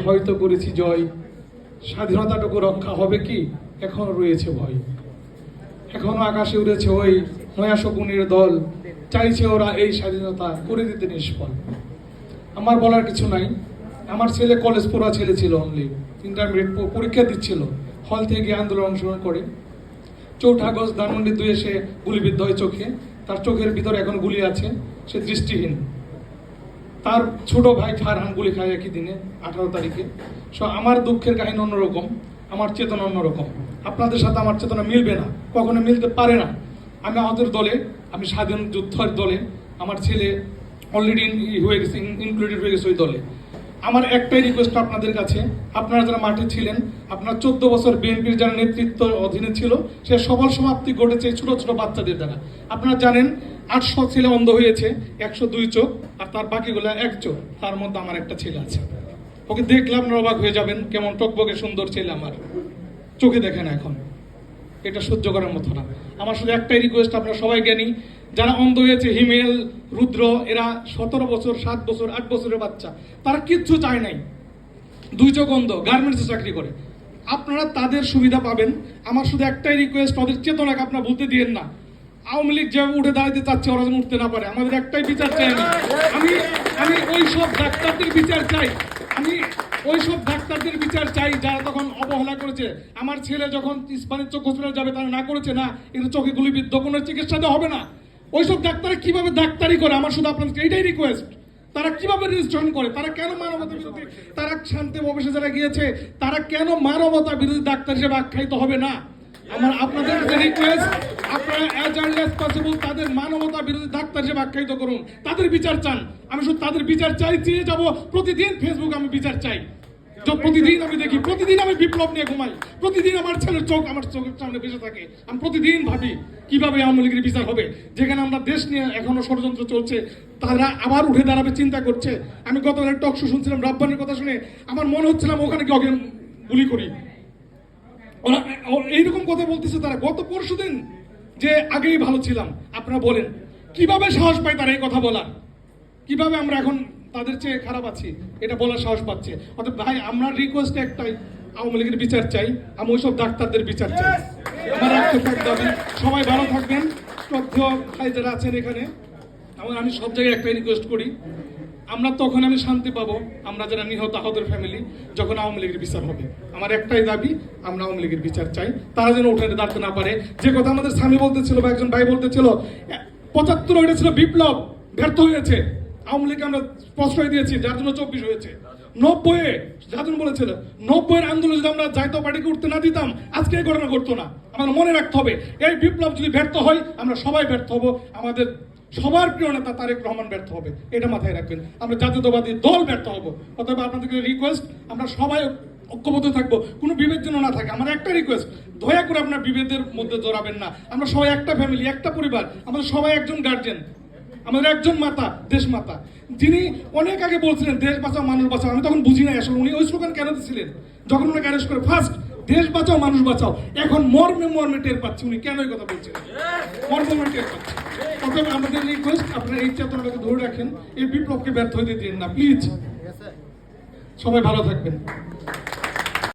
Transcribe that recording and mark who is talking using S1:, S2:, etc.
S1: হয়তো করেছি জয়, স্বাধীনতাটুকু রক্ষা হবে কি, এখনো রয়েছে ভয়। এখনো আকাশে উড়েছে ওই নয়া শকুনের দল, চাইছে ওরা এই স্বাধীনতা করে দিতে নিষ্ফল। আমার বলার কিছু নাই। আমার ছেলে কলেজ পড়া ছেলে ছিল, অনলি ইন্টারমিডিয়েট পরীক্ষা দিচ্ছিল, হল থেকে আন্দোলন অংশগ্রহণ করে 4 আগস্ট ধানমন্ডি 2 এসে গুলিবিদ্ধ হয় চোখে। তার চোখের ভিতরে এখন গুলি আছে, সে দৃষ্টিহীন। তার ছোট ভাই ফারহান গুলি খায় একই দিনে 18 তারিখে। আমার দুঃখের কাহিনী অন্যরকম, আমার চেতনা অন্যরকম। আপনাদের সাথে আমার চেতনা মিলবে না, কখনো মিলতে পারে না। আমি আহতের দলে, আমি স্বাধীন যুদ্ধের দলে, আমার ছেলে অলরেডি হয়ে গেছে, ইনক্লুডেড হয়ে গেছে ওই দলে। আমার একটাই রিকোয়েস্ট আপনাদের কাছে, আপনারা যারা মাঠে ছিলেন, আপনার 14 বছর বিএনপির যারা নেতৃত্ব অধীনে ছিল, সে সফল সমাপ্তি ঘটেছে ছোট ছোট বাচ্চাদের দ্বারা। আপনারা জানেন 800 ছেলে অন্ধ হয়েছে, 102 চোখ, আর তার বাকিগুলো 1 চোখ। তার মধ্যে আমার একটা ছেলে আছে, ওকে দেখলে আপনারা অবাক হয়ে যাবেন, কেমন টকবকে সুন্দর ছেলে আমার, চোখে দেখে না এখন। এটা সহ্য করার মতো না। আমার শুধু একটাই রিকোয়েস্ট, আপনারা সবাই জ্ঞানী, যারা অন্ধ হয়েছে, হিমেল, রুদ্র, এরা 17 বছর, 7 বছর, 8 বছরের বাচ্চা, তারা কিচ্ছু চায় নাই, 2 চোখ অন্ধ, গার্মেন্টসে চাকরি করে। আপনারা তাদের সুবিধা পাবেন। আমার শুধু একটাই রিকোয়েস্ট, ওদের চেতনাকে আপনারা বলতে দিয়েন না। আওয়ামী লীগ যেভাবে উঠে দাঁড়াতে চাচ্ছে, ওরা যেন উঠতে না পারে। আমাদের একটাই বিচার চাই। আমি আমি ওই সব ডাক্তারদের বিচার চাই। আমি ওই সব ডাক্তারদের বিচার চাই যারা তখন অবহেলা করেছে। আমার ছেলে যখন ইস্পানের চোখ হসপিটাল যাবে, তারা না করেছে না, কিন্তু চোখে গুলিবিদ্ধ, কোনো চিকিৎসা দেওয়া হবে না। ওইসব ডাক্তার কিভাবে ডাক্তারি করে, আমার শুধু আপনাদের এইটাই রিকোয়েস্ট। তারা কিভাবে রেজিস্ট্রেশন করে, তারা কেন মানবতা বিরোধী, তারা শান্তি অফিসে যারা গিয়েছে, তারা কেন মানবতা বিরোধী ডাক্তার হিসেবে আখ্যায়িত হবে না? আমার আপনাদের কাছে রিকোয়েস্ট, আপনারা অ্যাজ আর্লি অ্যাজ পসিবল তাদের মানবতা বিরোধী ডাক্তার হিসেবে আখ্যায়িত করুন। তাদের বিচার চান। আমি শুধু তাদের বিচার চাই, চেয়ে যাবো। প্রতিদিন ফেসবুক আমি বিচার চাই, প্রতিদিন আমি দেখি, প্রতিদিন আমি বিপ্লব নিয়ে ঘুমাই, প্রতিদিন আমার ছেলের চোখ আমার চোখের সামনে ভেসে থাকে। আমি প্রতিদিন ভাবি কিভাবে আওয়ামী লীগের বিচার হবে, যেখানে আমরা দেশ নিয়ে এখনো ষড়যন্ত্র চলছে, তারা আবার উঠে দাঁড়াবে চিন্তা করছে। আমি গতকাল টক শো শুনছিলাম, রাব্বানের কথা শুনে আমার মনে হচ্ছিলাম ওখানে কি ওকে গুলি করি। ওরা এইরকম কথা বলতেছে তারা। গত পরশুদিন যে আগেই ভালো ছিলাম, আপনারা বলেন কিভাবে সাহস পায় তারা এই কথা বলার? কিভাবে আমরা এখন তাদের চেয়ে খারাপ আছি এটা বলার সাহস পাচ্ছে? অর্থাৎ ভাই, আমরা রিকোয়েস্ট একটাই, আওয়ামী লীগের বিচার চাই, আমি ওইসব ডাক্তারদের বিচার চাই। আমার একটা দাবি, সবাই ভালো থাকবেন। শ্রদ্ধেয় ভাই যারা আছেন এখানে, আমি সব জায়গায় একটাই রিকোয়েস্ট করি, আমরা তখন আমি শান্তি পাবো, আমরা যারা নিহত আহতের ফ্যামিলি, যখন আওয়ামী লীগের বিচার হবে। আমার একটাই দাবি, আমরা আওয়ামী লীগের বিচার চাই, তারা যেন উঠে দাঁড়াতে না পারে। যে কথা আমাদের স্বামী বলতেছিল বা একজন ভাই বলতেছিল, 75 ওইটা ছিল বিপ্লব, ব্যর্থ হয়েছে। আওয়ামী লীগকে আমরা প্রশ্রয় দিয়েছি, যার জন্য 24 হয়েছে। 90-এ যাজন বলেছিল, 90-এর আন্দোলন যদি আমরা জাতীয় পার্টিকে উঠতে না দিতাম, আজকে এই ঘটনা ঘটতো না। আমাদের মনে রাখতে হবে, এই বিপ্লব যদি ব্যর্থ হয়, আমরা সবাই ব্যর্থ হব। আমাদের সবার প্রিয় নেতা তারেক রহমান ব্যর্থ হবে, এটা মাথায় রাখবেন। আমরা জাতীয়তাবাদী দল ব্যর্থ হব। অতএব আপনাদেরকে রিকোয়েস্ট, আমরা সবাই ঐক্যবদ্ধ থাকবো, কোনো বিভেদ যেন না থাকে। আমার একটা রিকোয়েস্ট, দয়া করে আপনার বিভেদের মধ্যে জড়াবেন না। আমরা সবাই একটা ফ্যামিলি, একটা পরিবার, আমাদের সবাই একজন গার্জেন, আমাদের একজন মাতা, দেশ মাতা, যিনি অনেক আগে বলছিলেন দেশ বাঁচাও মানুষ বাঁচাও। আমি তখন বুঝি না আসলে উনি ওই স্লোগান কেন দিচ্ছিলেন। যখন উনি অ্যারেস্ট করে ফার্স্ট দেশ বাঁচাও মানুষ বাঁচাও, এখন মর্মে মর্মে টের পাচ্ছি উনি কেন এই কথা বলছেন, মর্মে টের পাচ্ছি। অতএব আমাদের রিকোয়েস্ট, আপনারা এই চেতনাটাকে ধরে রাখেন, এই বিপ্লবকে ব্যর্থ হতে দিন না প্লিজ। সবাই ভালো থাকবেন।